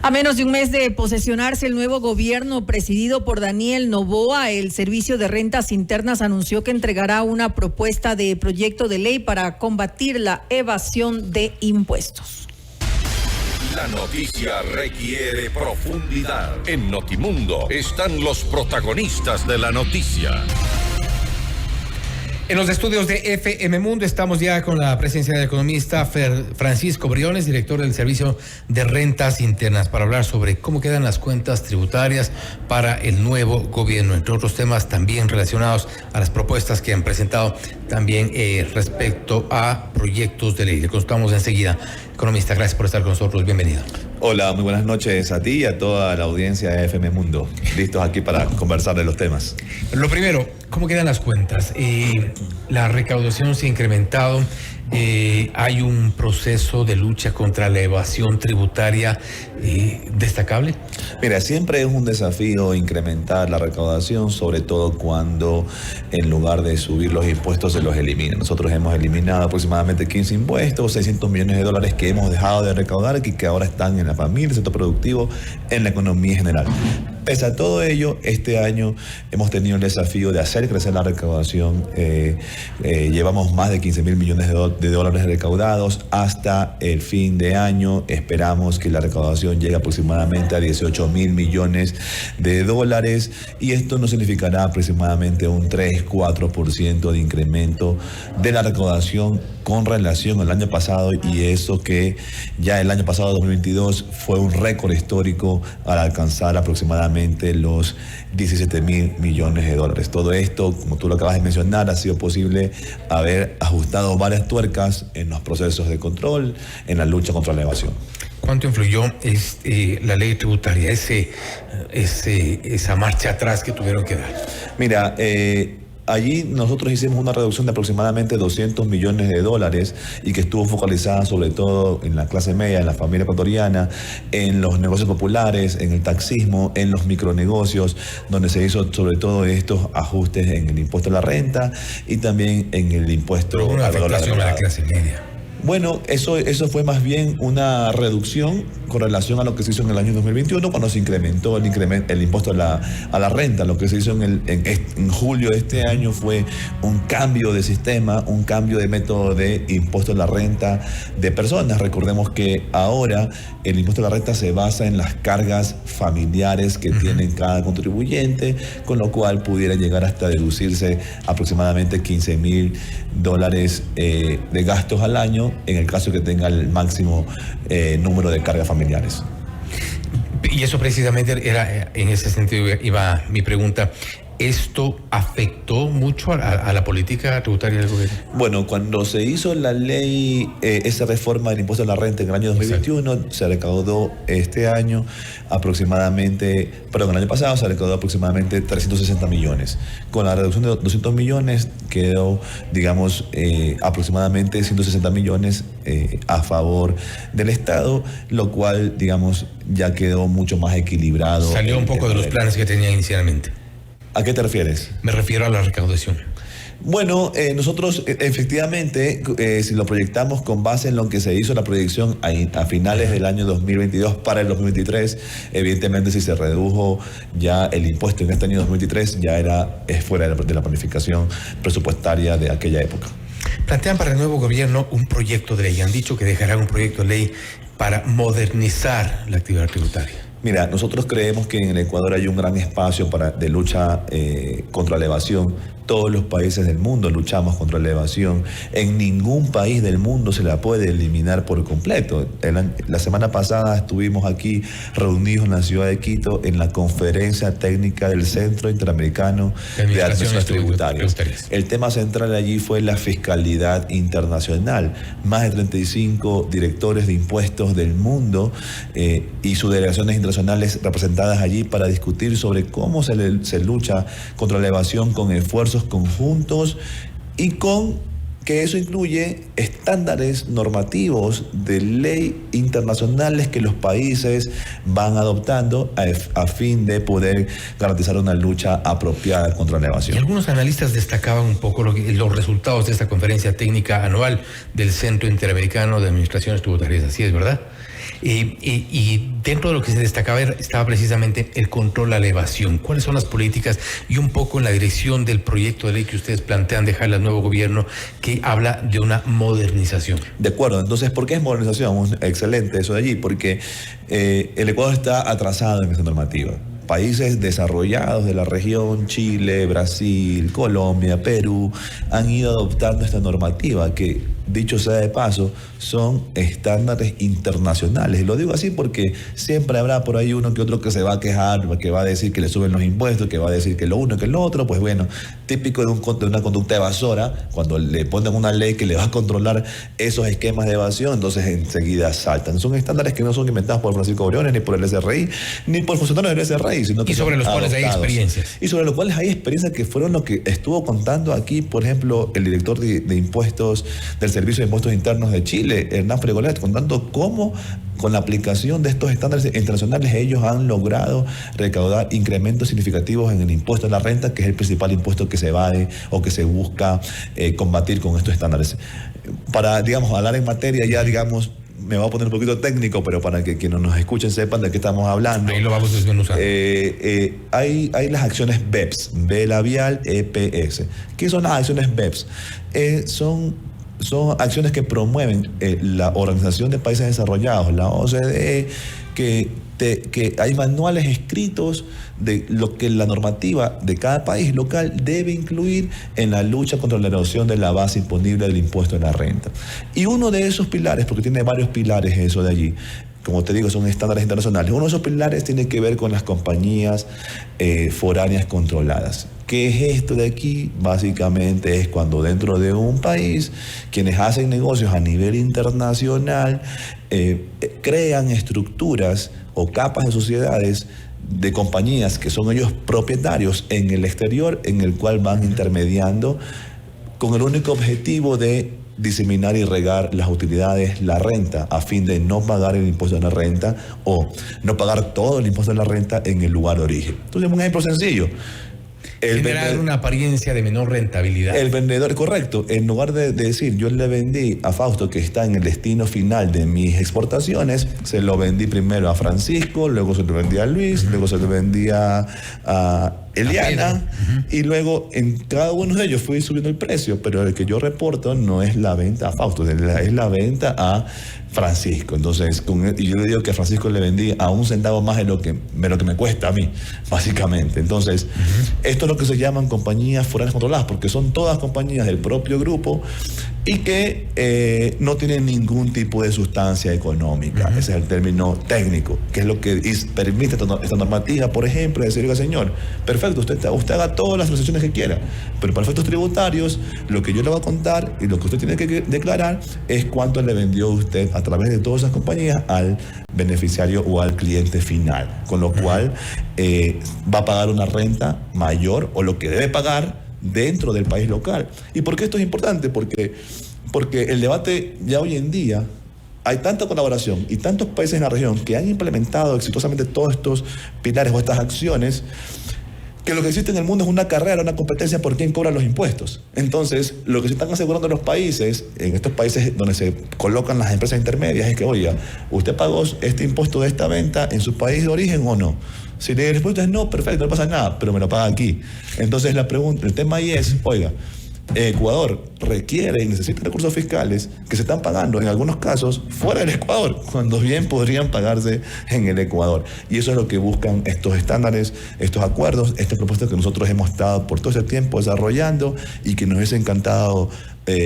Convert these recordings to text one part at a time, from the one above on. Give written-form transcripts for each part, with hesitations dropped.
A menos de un mes de posesionarse el nuevo gobierno presidido por Daniel Noboa, el Servicio de Rentas Internas anunció que entregará una propuesta de proyecto de ley para combatir la evasión de impuestos. La noticia requiere profundidad. En Notimundo están los protagonistas de la noticia. En los estudios de FM Mundo estamos ya con la presencia del economista Francisco Briones, director del Servicio de Rentas Internas, para hablar sobre cómo quedan las cuentas tributarias para el nuevo gobierno, entre otros temas también relacionados a las propuestas que han presentado también respecto a proyectos de ley. Le consultamos enseguida. Economista, gracias por estar con nosotros. Bienvenido. Hola, muy buenas noches a ti y a toda la audiencia de FM Mundo. Listos aquí para conversar de los temas. Lo primero, ¿cómo quedan las cuentas? La recaudación se ha incrementado. ¿Hay un proceso de lucha contra la evasión tributaria destacable? Mira, siempre es un desafío incrementar la recaudación, sobre todo cuando en lugar de subir los impuestos se los elimina. Nosotros hemos eliminado aproximadamente 15 impuestos, 600 millones de dólares que hemos dejado de recaudar y que ahora están en la familia, el sector productivo, en la economía en general. Pese a todo ello, este año hemos tenido el desafío de hacer crecer la recaudación. Llevamos más de 15 mil millones de dólares recaudados hasta el fin de año. Esperamos que la recaudación llegue aproximadamente a 18 mil millones de dólares y esto nos significará aproximadamente un 3-4% de incremento de la recaudación con relación al año pasado, y eso que ya el año pasado, 2022, fue un récord histórico al alcanzar aproximadamente los 17 mil millones de dólares. Todo esto, como tú lo acabas de mencionar, ha sido posible haber ajustado varias tuercas en los procesos de control, en la lucha contra la evasión. ¿Cuánto influyó la ley tributaria, esa marcha atrás que tuvieron que dar? Mira, allí nosotros hicimos una reducción de aproximadamente 200 millones de dólares y que estuvo focalizada sobre todo en la clase media, en la familia ecuatoriana, en los negocios populares, en el taxismo, en los micronegocios, donde se hizo sobre todo estos ajustes en el impuesto a la renta y también en el impuesto a la clase media. Bueno, eso fue más bien una reducción con relación a lo que se hizo en el año 2021, cuando se incrementó el impuesto a la renta. Lo que se hizo en julio de este año fue un cambio de sistema, un cambio de método de impuesto a la renta de personas. Recordemos que ahora el impuesto a la renta se basa en las cargas familiares que tienen cada contribuyente, con lo cual pudiera llegar hasta deducirse aproximadamente 15 mil dólares de gastos al año, en el caso que tenga el máximo número de cargas familiares. Y eso precisamente era, en ese sentido iba mi pregunta. ¿Esto afectó mucho a la política tributaria del gobierno? Bueno, cuando se hizo la ley, esa reforma del impuesto a la renta en el año 2021, exacto, se recaudó el año pasado se recaudó aproximadamente 360 millones. Con la reducción de 200 millones quedó, digamos, aproximadamente 160 millones a favor del Estado, lo cual, digamos, ya quedó mucho más equilibrado. Salió un poco de los planes que tenía inicialmente. ¿A qué te refieres? Me refiero a la recaudación. Bueno, nosotros efectivamente, si lo proyectamos con base en lo que se hizo la proyección a finales del año 2022 para el 2023, evidentemente si se redujo ya el impuesto en este año 2023, ya es fuera de la planificación presupuestaria de aquella época. Plantean para el nuevo gobierno un proyecto de ley. Han dicho que dejarán un proyecto de ley para modernizar la actividad tributaria. Mira, nosotros creemos que en el Ecuador hay un gran espacio de lucha contra la evasión. Todos los países del mundo luchamos contra la evasión. En ningún país del mundo se la puede eliminar por completo. La semana pasada estuvimos aquí reunidos en la ciudad de Quito en la conferencia técnica del Centro Interamericano de Administraciones Tributarias. El tema central allí fue la fiscalidad internacional. Más de 35 directores de impuestos del mundo y sus delegaciones internacionales representadas allí para discutir sobre cómo se lucha contra la evasión con esfuerzos conjuntos y con que eso incluye estándares normativos de ley internacionales que los países van adoptando a fin de poder garantizar una lucha apropiada contra la evasión. Y algunos analistas destacaban un poco los resultados de esta conferencia técnica anual del Centro Interamericano de Administraciones Tributarias. Así es, ¿verdad? Y dentro de lo que se destacaba estaba precisamente el control a la evasión. ¿Cuáles son las políticas y un poco en la dirección del proyecto de ley que ustedes plantean dejarle al nuevo gobierno, que habla de una modernización? De acuerdo. Entonces, ¿por qué es modernización? Excelente eso de allí, porque el Ecuador está atrasado en esa normativa. Países desarrollados de la región, Chile, Brasil, Colombia, Perú, han ido adoptando esta normativa que, dicho sea de paso, son estándares internacionales. Y lo digo así porque siempre habrá por ahí uno que otro que se va a quejar, que va a decir que le suben los impuestos, que va a decir que lo uno, que lo otro. Pues bueno, típico de una conducta evasora, cuando le ponen una ley que le va a controlar esos esquemas de evasión, entonces enseguida saltan. Son estándares que no son inventados por Francisco Briones, ni por el SRI, ni por funcionarios del SRI, sino que y sobre los cuales hay experiencias. Y sobre los cuales hay experiencias que fueron lo que estuvo contando aquí, por ejemplo, el director de impuestos del Servicio de Impuestos Internos de Chile, Hernán Fregolet, contando cómo con la aplicación de estos estándares internacionales ellos han logrado recaudar incrementos significativos en el impuesto a la renta, que es el principal impuesto que se evade o que se busca combatir con estos estándares. Para, digamos, hablar en materia ya, digamos, me voy a poner un poquito técnico, pero para que quienes nos escuchen sepan de qué estamos hablando. Ahí lo vamos desmenuzando. Hay las acciones BEPS, B labial, EPS. ¿Qué son las acciones BEPS? Son acciones que promueven la Organización de Países Desarrollados, la OCDE, que hay manuales escritos de lo que la normativa de cada país local debe incluir en la lucha contra la erosión de la base imponible del impuesto a la renta. Y uno de esos pilares, porque tiene varios pilares eso de allí, como te digo, son estándares internacionales. Uno de esos pilares tiene que ver con las compañías foráneas controladas. ¿Qué es esto de aquí? Básicamente es cuando dentro de un país quienes hacen negocios a nivel internacional crean estructuras o capas de sociedades de compañías que son ellos propietarios en el exterior, en el cual van intermediando con el único objetivo de diseminar y regar las utilidades, la renta, a fin de no pagar el impuesto de la renta o no pagar todo el impuesto de la renta en el lugar de origen. Entonces, un ejemplo sencillo. Generar una apariencia de menor rentabilidad. El vendedor, correcto, en lugar de decir yo le vendí a Fausto que está en el destino final de mis exportaciones, se lo vendí primero a Francisco, luego se lo vendí a Luis, luego se lo vendí a Eliana, y luego en cada uno de ellos fui subiendo el precio, pero el que yo reporto no es la venta a Fausto, es la venta a Francisco. Entonces, y yo le digo que a Francisco le vendí a un centavo más de lo que me cuesta a mí, básicamente. Entonces, esto es lo que se llaman compañías foráneas controladas, porque son todas compañías del propio grupo y que no tienen ningún tipo de sustancia económica. Ese es el término técnico, que es lo que permite esta normativa, por ejemplo, decirle al señor, perfecto, usted haga todas las transacciones que quiera, pero para efectos tributarios, lo que yo le voy a contar y lo que usted tiene que declarar es cuánto le vendió usted a través de todas esas compañías al beneficiario o al cliente final, con lo cual va a pagar una renta mayor o lo que debe pagar dentro del país local. ¿Y por qué esto es importante? Porque el debate ya hoy en día, hay tanta colaboración y tantos países en la región que han implementado exitosamente todos estos pilares o estas acciones, que lo que existe en el mundo es una carrera, una competencia por quién cobra los impuestos. Entonces, lo que se están asegurando los países, en estos países donde se colocan las empresas intermedias, es que, oiga, ¿usted pagó este impuesto de esta venta en su país de origen o no? Si la respuesta es no, perfecto, no pasa nada, pero me lo paga aquí. Entonces la pregunta, el tema ahí es, oiga, Ecuador requiere y necesita recursos fiscales que se están pagando en algunos casos fuera del Ecuador, cuando bien podrían pagarse en el Ecuador. Y eso es lo que buscan estos estándares, estos acuerdos, esta propuesta que nosotros hemos estado por todo ese tiempo desarrollando y que nos hubiese encantado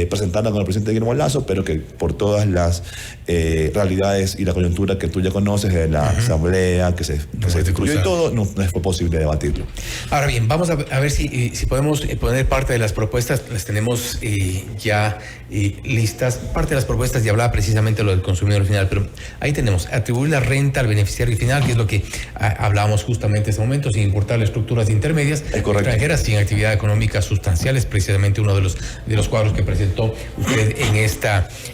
presentarla con el presidente Guillermo Lasso, pero que por todas las realidades y la coyuntura que tú ya conoces de la asamblea, que se discutió y todo, no fue posible debatirlo. Ahora bien, vamos a ver si podemos poner parte de las propuestas, las tenemos ya listas. Parte de las propuestas ya hablaba precisamente lo del consumidor final, pero ahí tenemos atribuir la renta al beneficiario final, que es lo que hablábamos justamente en este momento, sin importar las estructuras intermedias extranjeras, sin actividad económica sustancial, es precisamente uno de los cuadros que presentó usted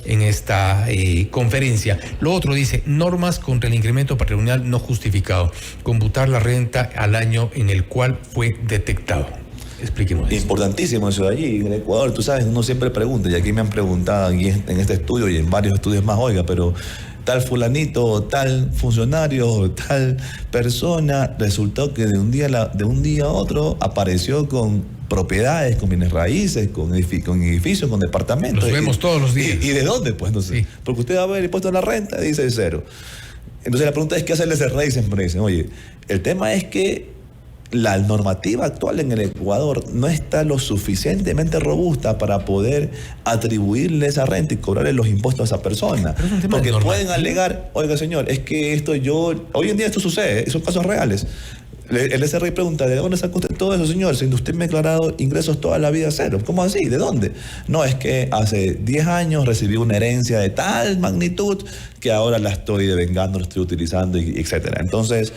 en esta conferencia. Lo otro dice, normas contra el incremento patrimonial no justificado, computar la renta al año en el cual fue detectado. Expliquemos. Importantísimo eso de allí, en el Ecuador, tú sabes, uno siempre pregunta, y aquí me han preguntado aquí en este estudio y en varios estudios más, oiga, pero tal fulanito o tal funcionario o tal persona resultó que de un día a otro apareció con propiedades, con bienes raíces, con edificios, con departamentos. Los vemos todos los días. ¿Y de dónde? Pues entonces, sí. Porque usted va a ver el impuesto a la renta, dice 0. Entonces la pregunta es, ¿qué hace el SRI? Siempre dicen, oye, el tema es que la normativa actual en el Ecuador no está lo suficientemente robusta para poder atribuirle esa renta y cobrarle los impuestos a esa persona. Porque pueden alegar, oiga señor, es que hoy en día esto sucede, son casos reales. El SRI pregunta, ¿de dónde sacó usted todo eso, señor? Si usted me ha declarado ingresos toda la vida 0. ¿Cómo así? ¿De dónde? No, es que hace 10 años recibí una herencia de tal magnitud que ahora la estoy devengando, la estoy utilizando, etcétera. Entonces,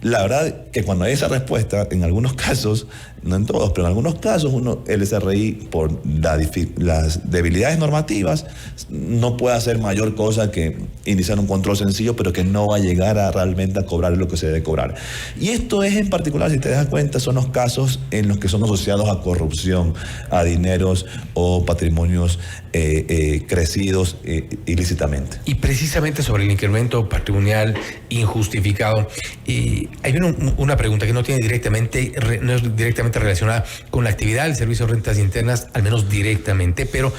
la verdad que cuando hay esa respuesta, en algunos casos, no en todos, pero en algunos casos, el SRI, por las debilidades normativas, no puede hacer mayor cosa que iniciar un control sencillo, pero que no va a llegar realmente a cobrar lo que se debe cobrar. Y esto es en particular, si te das cuenta, son los casos en los que son asociados a corrupción, a dineros o patrimonios crecidos ilícitamente. Y precisamente sobre el incremento patrimonial injustificado, hay una pregunta que no es directamente relacionada con la actividad del Servicio de Rentas Internas, al menos directamente, pero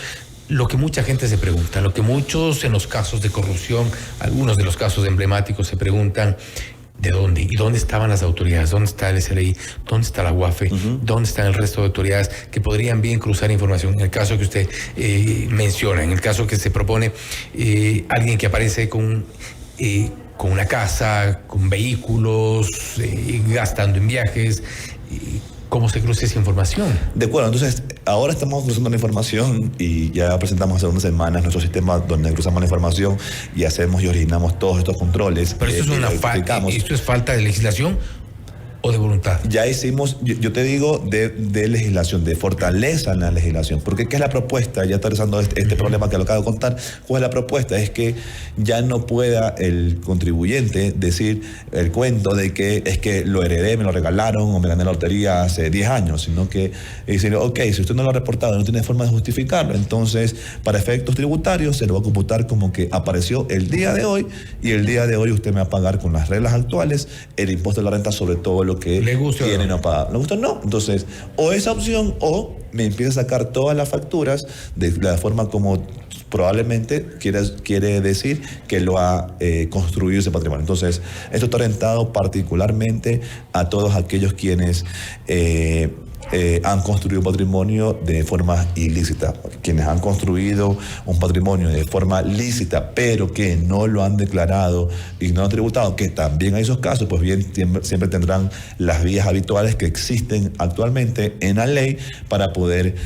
lo que mucha gente se pregunta, lo que muchos en los casos de corrupción, algunos de los casos emblemáticos se preguntan, ¿de dónde? ¿Y dónde estaban las autoridades? ¿Dónde está el SRI? ¿Dónde está la UAFE? ¿Dónde están el resto de autoridades que podrían bien cruzar información? En el caso que usted menciona, en el caso que se propone, alguien que aparece con una casa, con vehículos, gastando en viajes, ¿cómo se cruza esa información? De acuerdo, entonces ahora estamos cruzando la información y ya presentamos hace unas semanas nuestro sistema donde cruzamos la información y hacemos y originamos todos estos controles. Pero esto ¿esto es falta de legislación o de voluntad? Ya hicimos, yo te digo, de legislación, de fortaleza en la legislación. Porque ¿qué es la propuesta? Ya está realizando este problema que lo acabo de contar. ¿Cuál es la propuesta? Es que ya no pueda el contribuyente decir el cuento de que es que lo heredé, me lo regalaron o me gané la lotería hace 10 años, sino que decir, ok, si usted no lo ha reportado, no tiene forma de justificarlo, entonces para efectos tributarios se lo va a computar como que apareció el día de hoy y el día de hoy usted me va a pagar con las reglas actuales el impuesto de la renta sobre todo lo que tiene no pagado. ¿Le gusta? No. Entonces, o esa opción o me empieza a sacar todas las facturas de la forma como probablemente quiere decir que lo ha construido ese patrimonio. Entonces, esto está orientado particularmente a todos aquellos quienes han construido patrimonio de forma ilícita. Quienes han construido un patrimonio de forma lícita, pero que no lo han declarado y no lo han tributado, que también hay esos casos, pues bien, siempre tendrán las vías habituales que existen actualmente en la ley para poder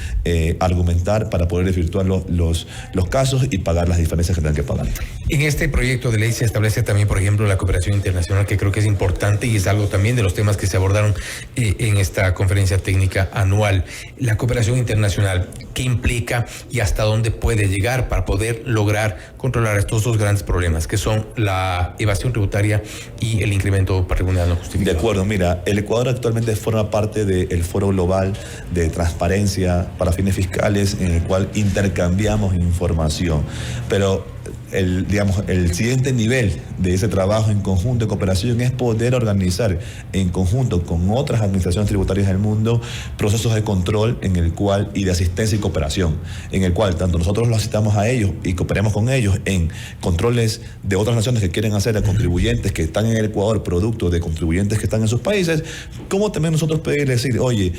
argumentar, para poder desvirtuar los casos y pagar las diferencias que tengan que pagar. En este proyecto de ley se establece también, por ejemplo, la cooperación internacional, que creo que es importante y es algo también de los temas que se abordaron en esta conferencia técnica anual. La cooperación internacional, ¿qué implica y hasta dónde puede llegar para poder lograr controlar estos dos grandes problemas, que son la evasión tributaria y el incremento patrimonial no justificado? De acuerdo, mira, el Ecuador actualmente forma parte del Foro Global de Transparencia para Fines Fiscales, en el cual intercambiamos información, pero el siguiente nivel de ese trabajo en conjunto de cooperación es poder organizar en conjunto con otras administraciones tributarias del mundo procesos de control y de asistencia y cooperación, en el cual tanto nosotros los asistamos a ellos y cooperemos con ellos en controles de otras naciones que quieren hacer a contribuyentes que están en el Ecuador, producto de contribuyentes que están en sus países, como también nosotros pedirle decir, oye,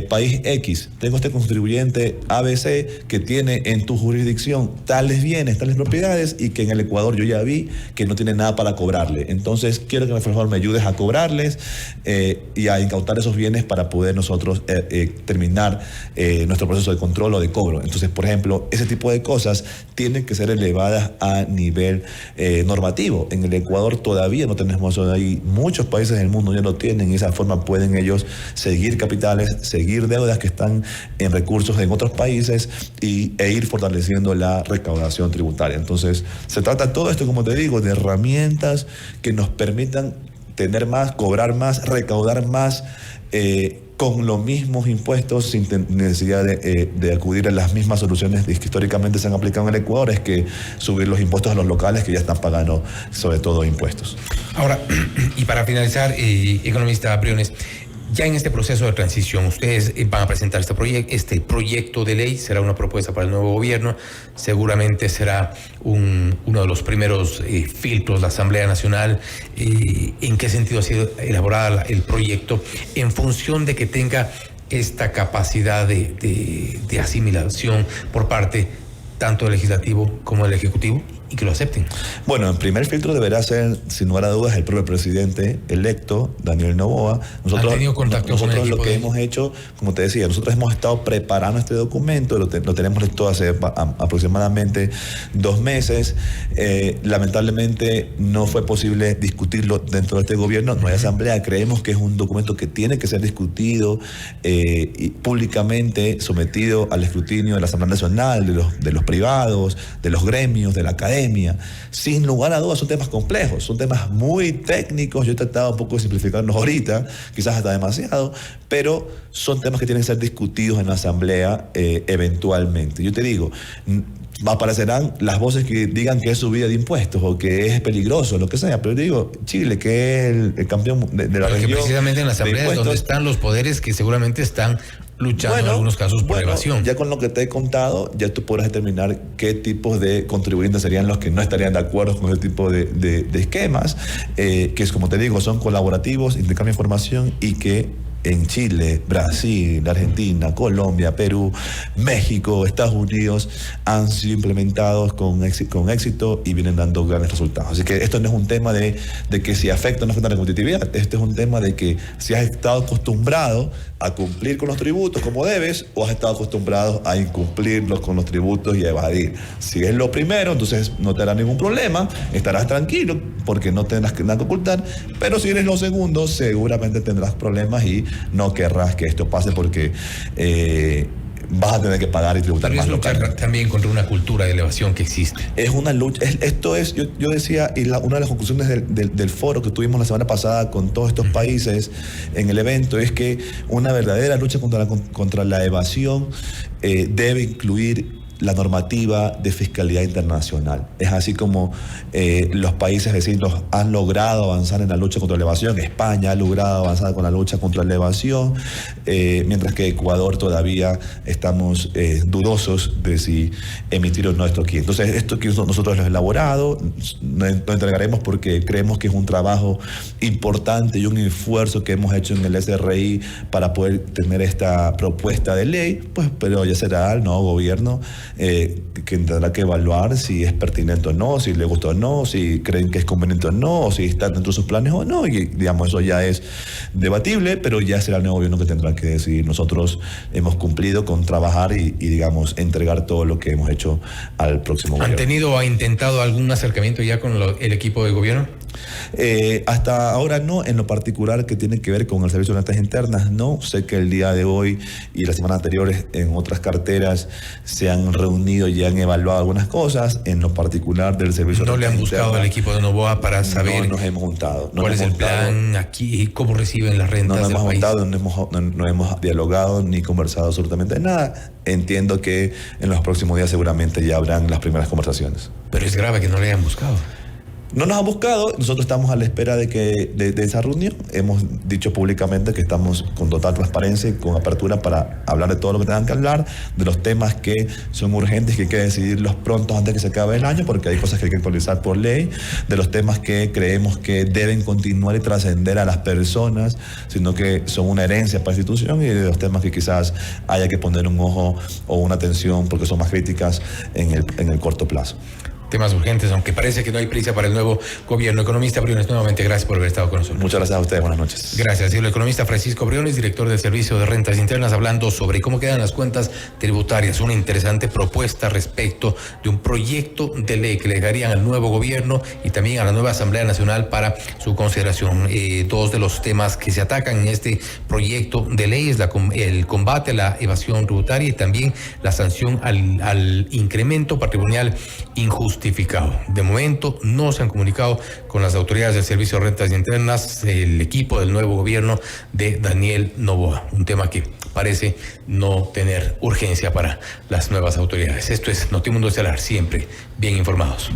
país X, tengo este contribuyente ABC que tiene en tu jurisdicción tales bienes, tales propiedades, y que en el Ecuador yo ya vi que no tiene nada para cobrarle. Entonces quiero que por favor me ayudes a cobrarles y a incautar esos bienes para poder nosotros terminar nuestro proceso de control o de cobro. Entonces, por ejemplo, ese tipo de cosas tienen que ser elevadas a nivel normativo. En el Ecuador todavía no tenemos eso. Hay muchos países del mundo ya lo tienen y de esa forma pueden ellos seguir capitales, seguir deudas que están en recursos en otros países e ir fortaleciendo la recaudación tributaria. Entonces, se trata todo esto, como te digo, de herramientas que nos permitan tener más, cobrar más, recaudar más, con los mismos impuestos sin necesidad de acudir a las mismas soluciones que históricamente se han aplicado en el Ecuador, es que subir los impuestos a los locales que ya están pagando sobre todo impuestos. Ahora, y para finalizar, economista Briones, ya en este proceso de transición, ustedes van a presentar este proyecto de ley, será una propuesta para el nuevo gobierno, seguramente será uno de los primeros filtros de la Asamblea Nacional. ¿En qué sentido ha sido elaborada el proyecto? En función de que tenga esta capacidad de asimilación por parte tanto del Legislativo como del Ejecutivo, y que lo acepten. Bueno, el primer filtro deberá ser, sin lugar a dudas, el propio presidente electo, Daniel Noboa. ¿Han tenido contacto con el equipo? Lo que hemos hecho, como te decía, nosotros hemos estado preparando este documento, lo tenemos listo hace aproximadamente 2 meses. Lamentablemente no fue posible discutirlo dentro de este gobierno, no hay asamblea. Creemos que es un documento que tiene que ser discutido y públicamente sometido al escrutinio de la Asamblea Nacional, de los privados, de los gremios, de la academia. Sin lugar a dudas son temas complejos, son temas muy técnicos. Yo he tratado un poco de simplificarlos ahorita, quizás hasta demasiado, pero son temas que tienen que ser discutidos en la asamblea eventualmente. Yo te digo, aparecerán las voces que digan que es subida de impuestos o que es peligroso, lo que sea, pero yo digo, Chile, que es el campeón de la región. Que precisamente en la asamblea es donde están los poderes que seguramente están luchando en algunos casos por evasión. Ya con lo que te he contado, ya tú podrás determinar qué tipos de contribuyentes serían los que no estarían de acuerdo con ese tipo de esquemas, que es, como te digo, son colaborativos, intercambio de información, y que en Chile, Brasil, Argentina, Colombia, Perú, México, Estados Unidos han sido implementados con éxito y vienen dando grandes resultados. Así que esto no es un tema de que si afecta o no afecta la competitividad. Este es un tema de que si has estado acostumbrado a cumplir con los tributos como debes, o has estado acostumbrado a incumplirlos con los tributos y a evadir. Si es lo primero, entonces no te hará ningún problema, estarás tranquilo porque no tendrás nada que ocultar, pero si eres lo segundo, seguramente tendrás problemas y no querrás que esto pase porque vas a tener que pagar y tributar más local. Luchar también contra una cultura de elevación que existe. Es una lucha. Yo decía, y una de las conclusiones del foro que tuvimos la semana pasada con todos estos países en el evento es que una verdadera lucha contra la evasión debe incluir la normativa de fiscalidad internacional. Es así como los países vecinos han logrado avanzar en la lucha contra la evasión. España ha logrado avanzar con la lucha contra la evasión, mientras que Ecuador todavía estamos dudosos de si emitir o no esto aquí. Entonces, esto que nosotros lo hemos elaborado, lo entregaremos porque creemos que es un trabajo importante y un esfuerzo que hemos hecho en el SRI para poder tener esta propuesta de ley, pues, pero ya será el nuevo gobierno que tendrá que evaluar si es pertinente o no, si le gusta o no, si creen que es conveniente o no, o si está dentro de sus planes o no, y digamos, eso ya es debatible, pero ya será el nuevo gobierno que tendrá que decidir. Nosotros hemos cumplido con trabajar y digamos, entregar todo lo que hemos hecho al próximo gobierno. ¿Han tenido o ha intentado algún acercamiento ya con el equipo de gobierno? Hasta ahora no, en lo particular que tiene que ver con el Servicio de Rentas Internas, no. Sé que el día de hoy y las semanas anteriores en otras carteras se han reunido y han evaluado algunas cosas, en lo particular del Servicio de Rentas Internas. ¿No le han buscado al equipo de Noboa para saber? No nos hemos juntado. ¿Cuál es el plan aquí y cómo reciben las rentas del país? No hemos dialogado ni conversado absolutamente nada. Entiendo que en los próximos días seguramente ya habrán las primeras conversaciones. Pero es grave que no le hayan buscado. No nos han buscado, nosotros estamos a la espera de esa reunión. Hemos dicho públicamente que estamos con total transparencia y con apertura para hablar de todo lo que tengan que hablar, de los temas que son urgentes, que hay que decidirlos pronto antes que se acabe el año, porque hay cosas que hay que actualizar por ley, de los temas que creemos que deben continuar y trascender a las personas, sino que son una herencia para la institución, y de los temas que quizás haya que poner un ojo o una atención porque son más críticas en el corto plazo. Temas urgentes, aunque parece que no hay prisa para el nuevo gobierno. Economista Briones, nuevamente gracias por haber estado con nosotros. Muchas gracias a ustedes, buenas noches. Gracias. Y el economista Francisco Briones, director del Servicio de Rentas Internas, hablando sobre cómo quedan las cuentas tributarias. Una interesante propuesta respecto de un proyecto de ley que le dejarían al nuevo gobierno y también a la nueva Asamblea Nacional para su consideración. Dos de los temas que se atacan en este proyecto de ley es el combate a la evasión tributaria y también la sanción al incremento patrimonial injusto. justificado. De momento no se han comunicado con las autoridades del Servicio de Rentas Internas el equipo del nuevo gobierno de Daniel Noboa, un tema que parece no tener urgencia para las nuevas autoridades. Esto es Notimundo Estelar, siempre bien informados.